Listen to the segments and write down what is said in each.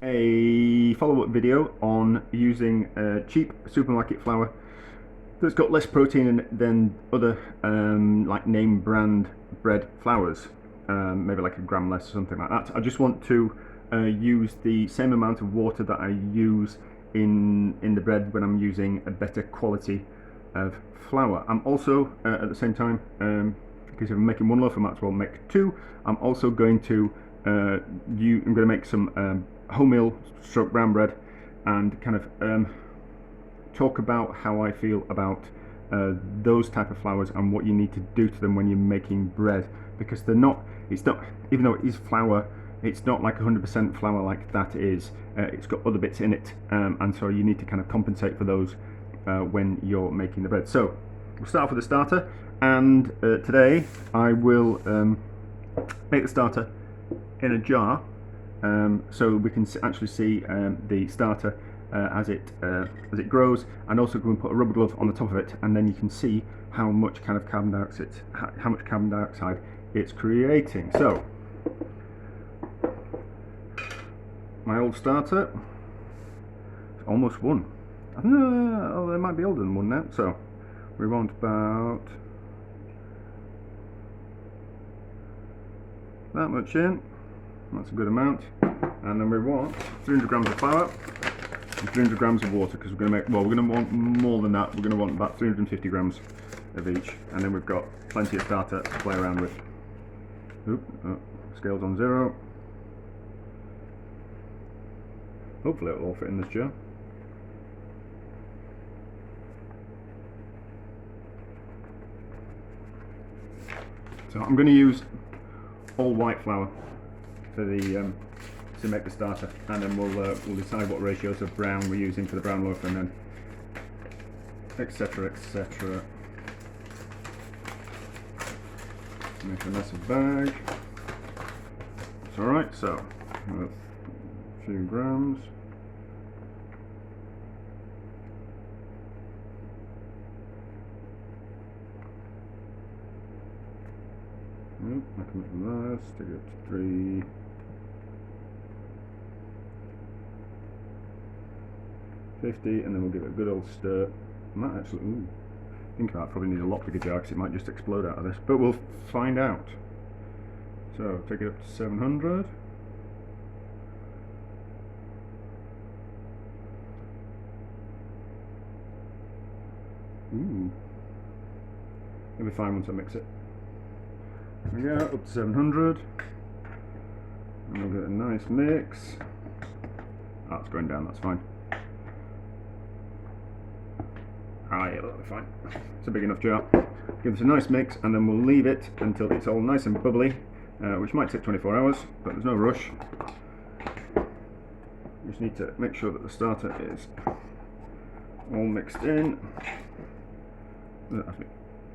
a follow-up video on using cheap supermarket flour that's got less protein in it than other like name brand bread flours, maybe like a gram less or something like that. I just want to use the same amount of water that I use in the bread when I'm using a better quality of flour. I'm also at the same time, because if I'm making one loaf I might as well make two. I'm also going to I'm going to make some wholemeal stroke brown bread and kind of talk about how I feel about those type of flours and what you need to do to them when you're making bread, because they're not, it's not, even though it is flour, it's not like 100% flour like that is. It's got other bits in it, and so you need to kind of compensate for those when you're making the bread. So we'll start off with the starter, and today I will make the starter in a jar, so we can actually see the starter as it grows, and also go and put a rubber glove on the top of it, and then you can see how much kind of carbon dioxide it's creating. So my old starter is almost one. I don't know, oh, it might be older than one now. So we want about that much in. That's a good amount. And then we want 300 grams of flour and 300 grams of water, because we're going to make, well, we're going to want more than that. We're going to want about 350 grams of each. And then we've got plenty of starter to play around with. Oop, oh, scale's on 0. Hopefully it'll all fit in this jar. So I'm going to use all white flour for the to make the starter, and then we'll decide what ratios of brown we're using for the brown loaf, and then etc, etc. Make a massive bag. It's alright, so a few grams. I can make this, take it up to 3. $50, and then we'll give it a good old stir. I might actually, I think I might probably need a lot bigger jar because it might just explode out of this, but we'll find out. So take it up to 700. It'll be fine once I mix it. There we go, up to 700. And we'll get a nice mix. Oh, it's going down, that's fine. Ah, yeah, that'll be fine. It's a big enough jar. Give this a nice mix, and then we'll leave it until it's all nice and bubbly, which might take 24 hours, but there's no rush. You just need to make sure that the starter is all mixed in. That has to be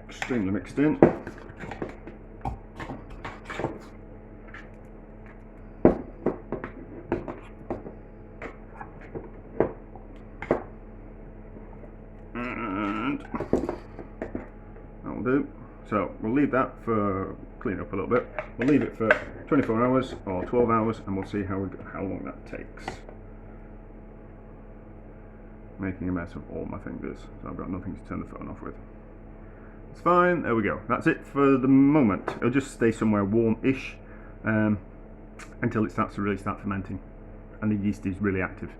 extremely mixed in. That'll do. So we'll leave that for, clean up a little bit. We'll leave it for 24 hours or 12 hours, and we'll see how long that takes. Making a mess of all my fingers, so I've got nothing to turn the phone off with. It's fine, there we go. That's it for the moment. It'll just stay somewhere warm-ish until it starts to really start fermenting and the yeast is really active.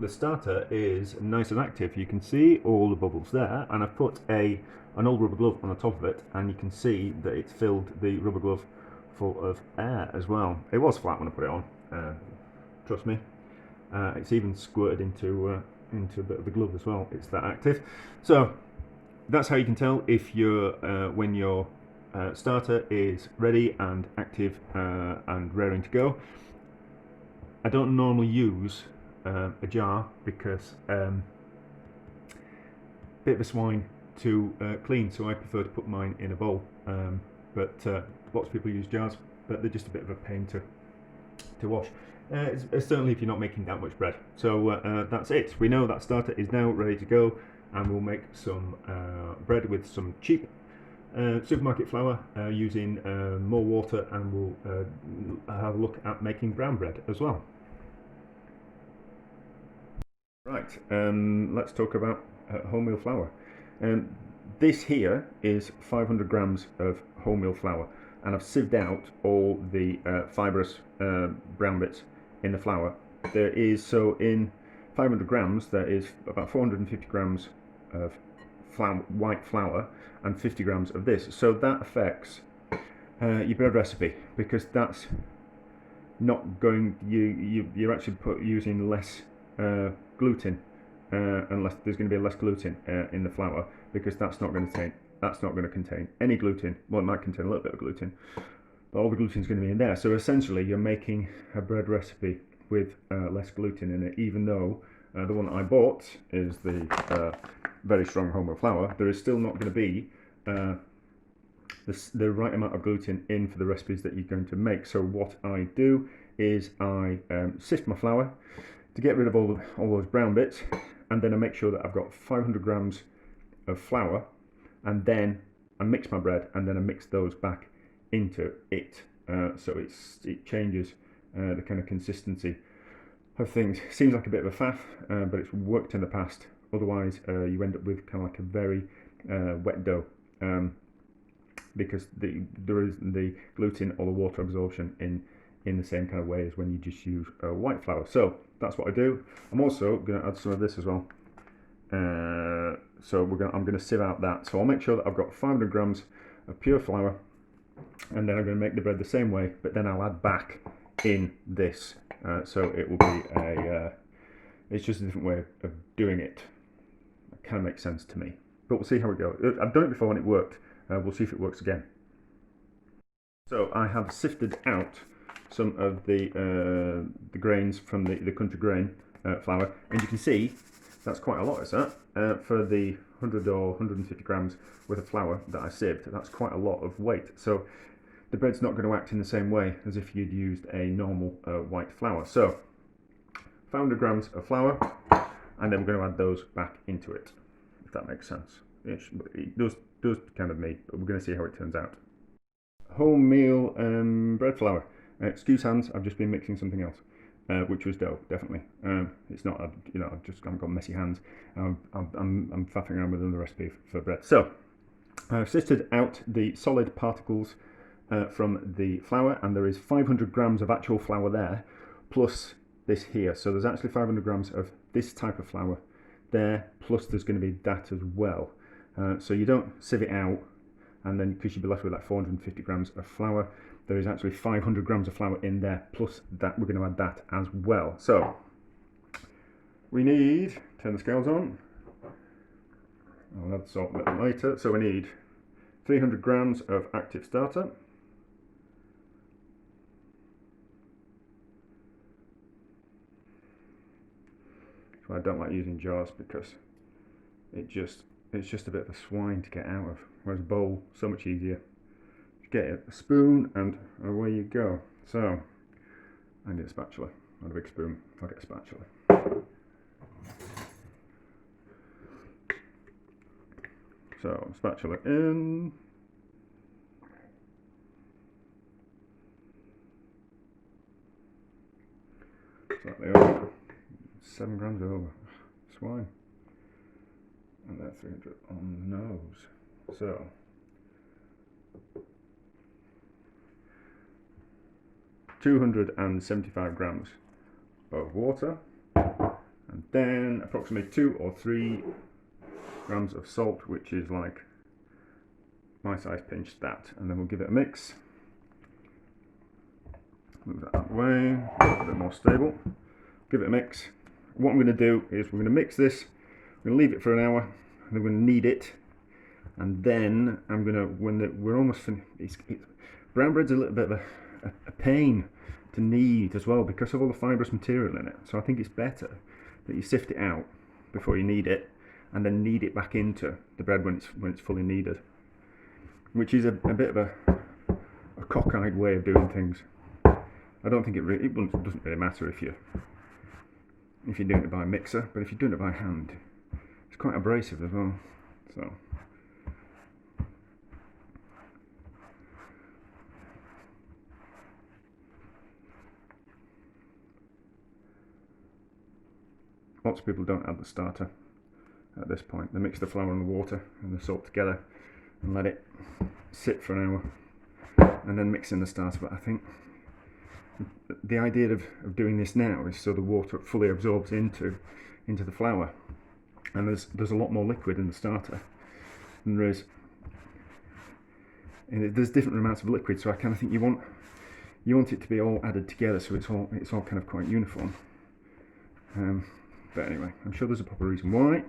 The starter is nice and active. You can see all the bubbles there, and I've put an old rubber glove on the top of it, and you can see that it's filled the rubber glove full of air as well. It was flat when I put it on, trust me. It's even squirted into a bit of the glove as well. It's that active. So that's how you can tell if when your starter is ready and active and raring to go. I don't normally use a jar because bit of a swine to clean, so I prefer to put mine in a bowl. But lots of people use jars, but they're just a bit of a pain to wash. Certainly if you're not making that much bread. So that's it. We know that starter is now ready to go, and we'll make some bread with some cheap supermarket flour using more water, and we'll have a look at making brown bread as well. Right, let's talk about wholemeal flour. Um, this here is 500 grams of wholemeal flour, and I've sieved out all the fibrous brown bits in the flour. There is, so in 500 grams, there is about 450 grams of white flour and 50 grams of this. So that affects your bread recipe, because that's not going, you're actually using less gluten, unless there's going to be less gluten in the flour, because that's not going to contain any gluten. Well, it might contain a little bit of gluten, but all the gluten is going to be in there. So essentially, you're making a bread recipe with less gluten in it, even though the one that I bought is the very strong wholemeal flour. There is still not going to be the right amount of gluten in for the recipes that you're going to make. So what I do is I sift my flour to get rid of all those brown bits, and then I make sure that I've got 500 grams of flour, and then I mix my bread, and then I mix those back into it. So it changes the kind of consistency of things. Seems like a bit of a faff, but it's worked in the past. Otherwise, you end up with kind of like a very wet dough. Because there isn't the gluten or the water absorption in the same kind of way as when you just use white flour. So that's what I do. I'm also going to add some of this as well. So I'm going to sieve out that. So I'll make sure that I've got 500 grams of pure flour, and then I'm going to make the bread the same way, but then I'll add back in this. So it will be it's just a different way of doing it. It kind of makes sense to me. But we'll see how it goes. I've done it before and it worked. We'll see if it works again. So I have sifted out some of the grains from the country grain flour, and you can see that's quite a lot, is that? For the 100 or 150 grams worth of flour that I sieved, that's quite a lot of weight. So the bread's not going to act in the same way as if you'd used a normal white flour. So 500 grams of flour, and then we're going to add those back into it, if that makes sense. It does kind of me, but we're going to see how it turns out. Wholemeal bread flour. Excuse hands, I've just been mixing something else, which was dough, definitely. It's not, I've got messy hands. I'm faffing around with another recipe for bread. So I've sifted out the solid particles from the flour, and there is 500 grams of actual flour there, plus this here. So there's actually 500 grams of this type of flour there, plus there's going to be that as well. So you don't sieve it out, and then because you'll be left with like 450 grams of flour, there is actually 500 grams of flour in there, plus that we're going to add that as well. So we need, turn the scales on, I'll add the salt a bit later. So we need 300 grams of active starter, so I don't like using jars because it's just a bit of a swine to get out of, whereas a bowl, so much easier. Just get a spoon and away you go. So I need a spatula, not a big spoon. I'll get a spatula. So spatula in. Slightly over. 7 grams over. Swine. And then 300 on the nose. So $275 grams of water, and then approximately 2 or 3 grams of salt, which is like my size pinch, that, and then we'll give it a mix. Move that out of the way, a bit more stable. Give it a mix. What I'm going to do is we're going to mix this, we're going to leave it for an hour, and then we're going to knead it, and then I'm going to, we're almost finished. Brown bread's a little bit of a pain to knead as well because of all the fibrous material in it. So I think it's better that you sift it out before you knead it, and then knead it back into the bread when it's fully kneaded, which is a bit of a cockeyed way of doing things. I don't think it doesn't really matter if you're doing it by a mixer, but if you're doing it by hand, it's quite abrasive as well. So lots of people don't add the starter at this point. They mix the flour and the water and the salt together and let it sit for an hour and then mix in the starter. But I think the idea of doing this now is so the water fully absorbs into the flour, and there's a lot more liquid in the starter than there is. And there's different amounts of liquid, so I kind of think you want it to be all added together, so it's all kind of quite uniform. But anyway, I'm sure there's a proper reason why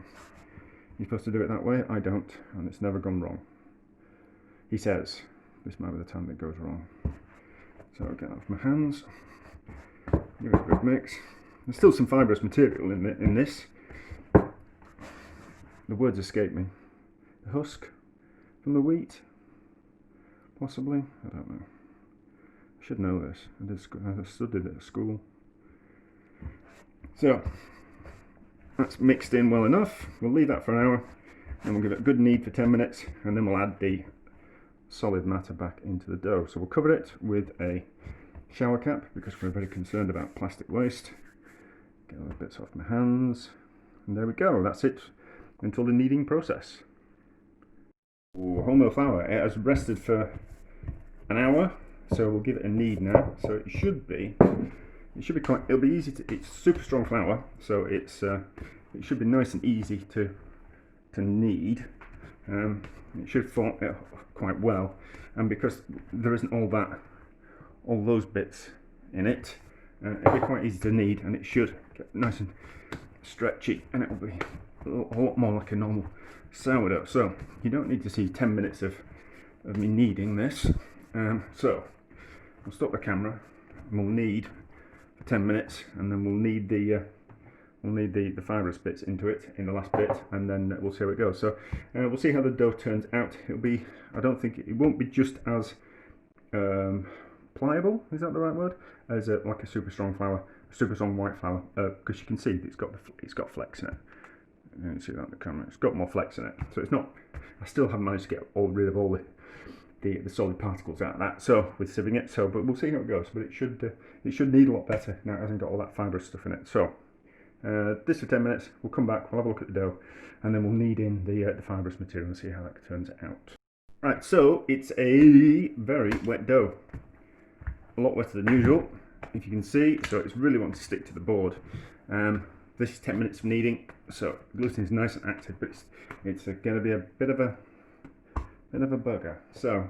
you're supposed to do it that way. I don't, and it's never gone wrong. He says this might be the time that goes wrong. So I'll get off my hands, give it a good mix. There's still some fibrous material in this. The words escape me. The husk from the wheat, possibly. I don't know. I should know this. I studied it at school. So that's mixed in well enough. We'll leave that for an hour, and we'll give it a good knead for 10 minutes, and then we'll add the solid matter back into the dough. So we'll cover it with a shower cap because we're very concerned about plastic waste. Get all the bits off my hands, and there we go. That's it until the kneading process. Ooh, wholemeal flour. It has rested for an hour, so we'll give it a knead now. So it should be quite. It'll be easy to. It's super strong flour, so it should be nice and easy to knead. It should form quite well, and because there isn't all those bits in it, it'll be quite easy to knead, and it should get nice and stretchy, and it'll be a lot more like a normal sourdough. So you don't need to see 10 minutes of me kneading this. So we'll stop the camera and we'll knead for 10 minutes, and then we'll knead the fibrous bits into it in the last bit, and then we'll see how it goes. So we'll see how the dough turns out. It won't be just as pliable, is that the right word, as like a super strong white flour, because you can see it's got flecks in it. You can see that on the camera. It's got more flecks in it, so it's not. I still haven't managed to get rid of all the solid particles out of that. So with sieving it, but we'll see how it goes. But it should knead a lot better now. It hasn't got all that fibrous stuff in it. So this for 10 minutes. We'll come back. We'll have a look at the dough, and then we'll knead in the fibrous material and see how that turns out. Right. So it's a very wet dough. A lot wetter than usual, if you can see. So it's really wanting to stick to the board. This is 10 minutes of kneading, so gluten is nice and active, but it's going to be a bit of a bugger. So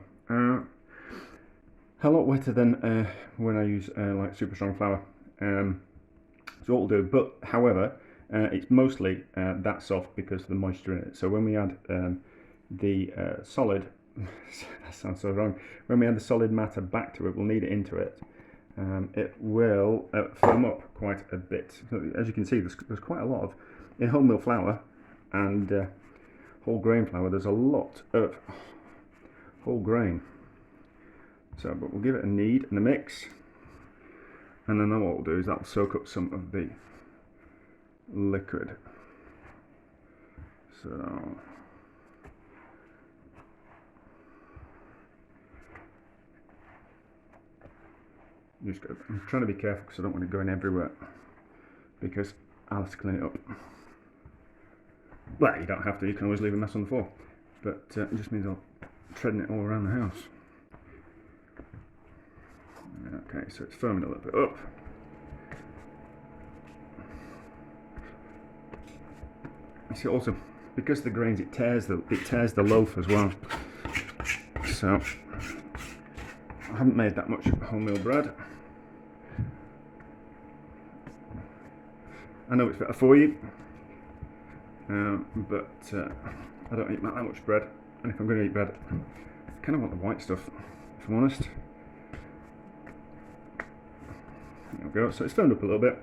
a lot wetter than when I use like super strong flour. So what we'll do, but however, it's mostly that soft because of the moisture in it. So when we add the solid, that sounds so wrong. When we add the solid matter back to it, we'll knead it into it. It will firm up quite a bit. So as you can see, there's quite a lot of, in wholemeal flour and whole grain flour, there's a lot of whole grain. So, but we'll give it a knead and a mix, and then what we'll do is that'll soak up some of the liquid. So I'm trying to be careful because I don't want it going everywhere, because I'll have to clean it up. Well, you don't have to, you can always leave a mess on the floor, but it just means I'll treading it all around the house. Okay, so it's firming a little bit up. You see, also because of the grains, it tears the loaf as well. So I haven't made that much wholemeal bread. I know it's better for you, but I don't eat that much bread, and if I'm going to eat bread, I kind of want the white stuff, if I'm honest. There we go. So it's firmed up a little bit.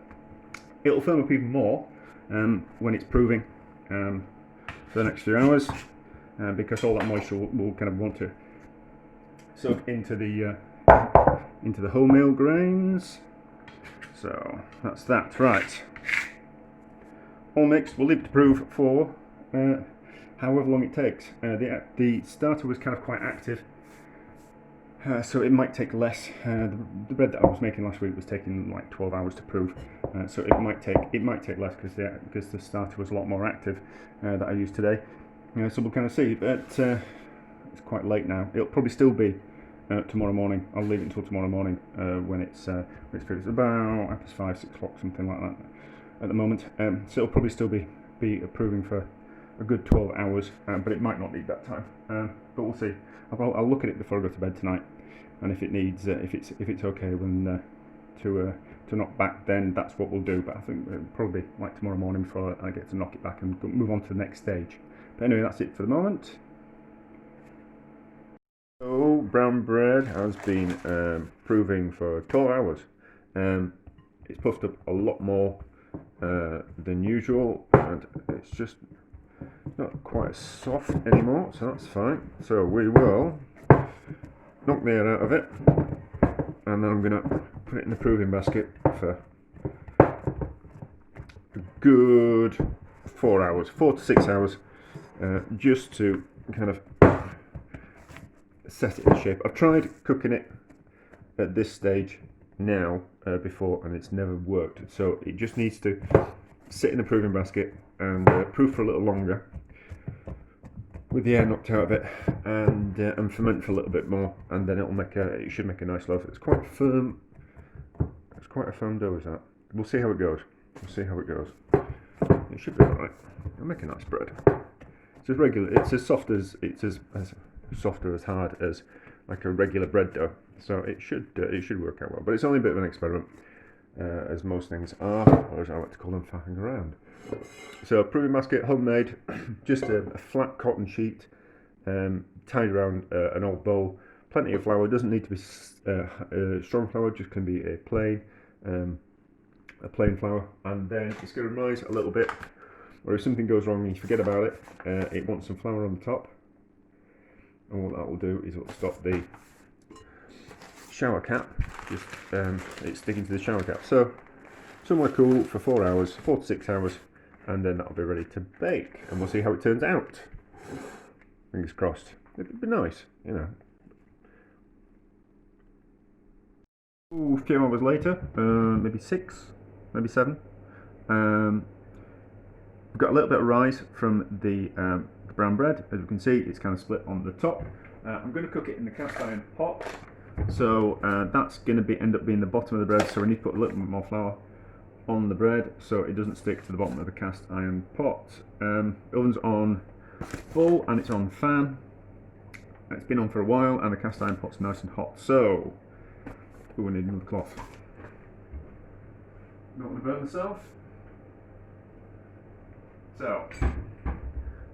It'll firm up even more when it's proving for the next few hours, because all that moisture will kind of want to soak into the wholemeal grains. So that's that. Right. All mixed. We'll leave it to prove for however long it takes. The starter was kind of quite active So it might take less. The bread that I was making last week was taking like 12 hours to prove, so it might take less because the starter was a lot more active that I used today. So we'll kind of see. But it's quite late now. It'll probably still be tomorrow morning. I'll leave it until tomorrow morning when it's about after 5, 6 o'clock, something like that at the moment. So it'll probably still be approving for a good 12 hours, but it might not need that time. But we'll see. I'll look at it before I go to bed tonight, and if it needs, if it's okay when to knock back, then that's what we'll do. But I think probably like tomorrow morning before I get to knock it back and move on to the next stage. But anyway, that's it for the moment. So brown bread has been proving for 12 hours. It's puffed up a lot more than usual, and it's just not quite as soft anymore, so that's fine. So we will knock the air out of it, and then I'm going to put it in the proving basket for a good 4 hours, 4 to 6 hours, just to kind of set it in shape. I've tried cooking it at this stage now before, and it's never worked. So it just needs to sit in the proving basket and proof for a little longer with the air knocked out of it, and ferment for a little bit more, and then it should make a nice loaf. It's quite firm. It's quite a firm dough, is that? We'll see how it goes. We'll see how it goes. It should be alright. It'll make a nice bread. It's as regular. It's as soft as soft or as hard as like a regular bread dough. So it should work out well. But it's only a bit of an experiment, as most things are, or as I like to call them, faffing around. So proving basket, homemade, just a flat cotton sheet tied around an old bowl. Plenty of flour. Doesn't need to be strong flour. Just can be a plain flour. And then it's going to rise a little bit, or if something goes wrong and you forget about it, it wants some flour on the top. And what that will do is it will stop the shower cap. Just it's sticking to the shower cap. So somewhere cool for 4 hours, 4 to 6 hours. And then that'll be ready to bake, and we'll see how it turns out. Fingers crossed. It'd be nice, you know. Ooh, a few hours later, maybe 6, maybe 7. We've got a little bit of rise from the brown bread. As you can see, it's kind of split on the top. I'm going to cook it in the cast iron pot, so that's going to end up being the bottom of the bread. So we need to put a little bit more flour on the bread so it doesn't stick to the bottom of the cast iron pot. Oven's on full and it's on fan. It's been on for a while and the cast iron pot's nice and hot. So we need another cloth. Don't want to burn myself. So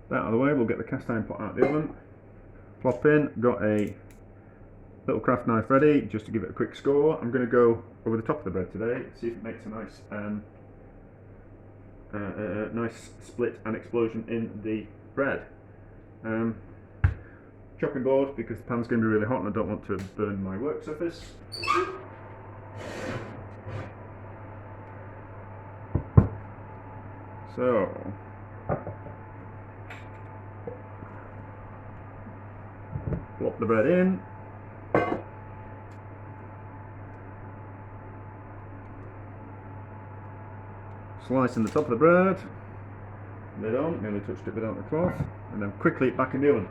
that out of the way, we'll get the cast iron pot out of the oven. Plop in. Got a little craft knife ready just to give it a quick score. I'm going to go over the top of the bread today, see if it makes a nice nice split and explosion in the bread. Chopping board, because the pan's going to be really hot and I don't want to burn my work surface. So plop the bread in. Slicing the top of the bread, lid on, nearly touched it without the cloth, and then quickly back in the oven.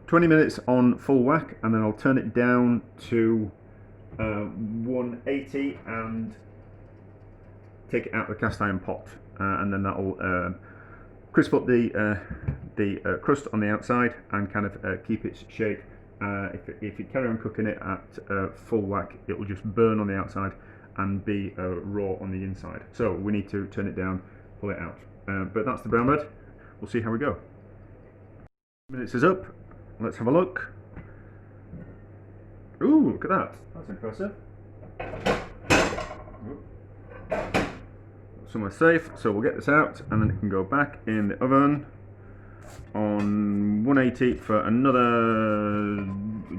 20 minutes on full whack, and then I'll turn it down to 180 and take it out of the cast iron pot, and then that'll crisp up the crust on the outside and kind of keep its shape. If you carry on cooking it at full whack, it will just burn on the outside and be raw on the inside. So we need to turn it down, pull it out. But that's the brown bread. We'll see how we go. Minutes is up. Let's have a look. Ooh, look at that. That's impressive. Somewhere safe. So we'll get this out and then it can go back in the oven on 180 for another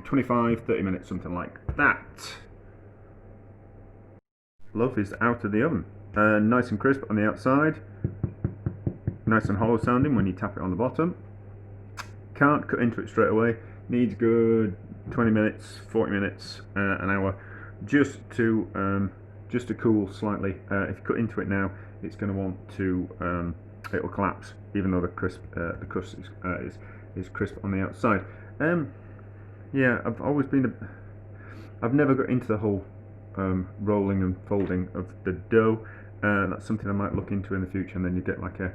25-30 minutes, something like that. Loaf is out of the oven. Nice and crisp on the outside, nice and hollow sounding when you tap it on the bottom. Can't cut into it straight away. Needs good 20 minutes, 40 minutes, an hour, just to cool slightly. If you cut into it now, it's going to want to it'll collapse, even though the crust is crisp on the outside. Yeah, I've never got into the whole rolling and folding of the dough. That's something I might look into in the future, and then you get like a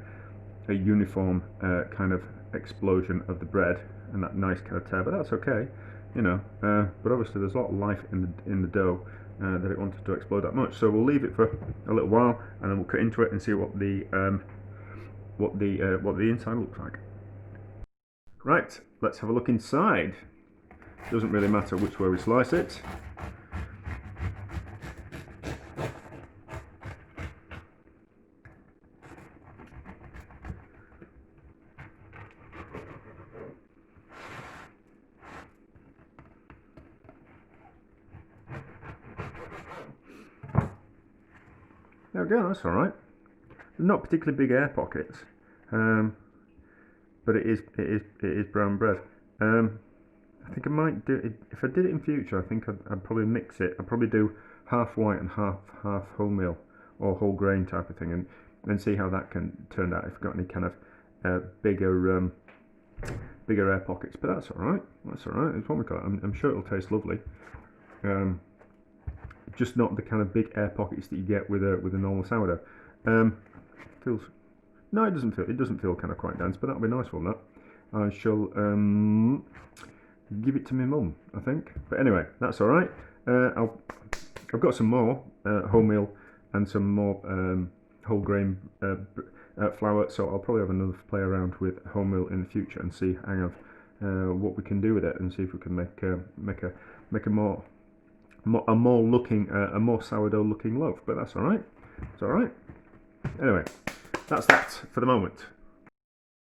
uniform kind of explosion of the bread and that nice kind of tear. But that's okay, you know. But obviously, there's a lot of life in the dough that it wanted to explode that much. So we'll leave it for a little while, and then we'll cut into it and see what the inside looks like. Right, let's have a look inside. Doesn't really matter which way we slice it. There we go, that's alright. Not particularly big air pockets, but it is brown bread. I think I might do it, if I did it in future, I think I'd probably mix it. I'd probably do half white and half wholemeal or whole grain type of thing, and see how that can turn out, if I've got any kind of bigger air pockets. But that's alright, it's what we got. I'm sure it'll taste lovely. Just not the kind of big air pockets that you get with a normal sourdough. Feels, no, it doesn't feel kind of quite dense, but that'll be nice one. That I shall give it to my mum, I think. But anyway, that's all right. I've got some more wholemeal and some more whole grain flour, so I'll probably have another play around with wholemeal in the future and see what we can do with it, and see if we can make a more sourdough looking loaf. But that's all right. It's all right. Anyway, that's that for the moment.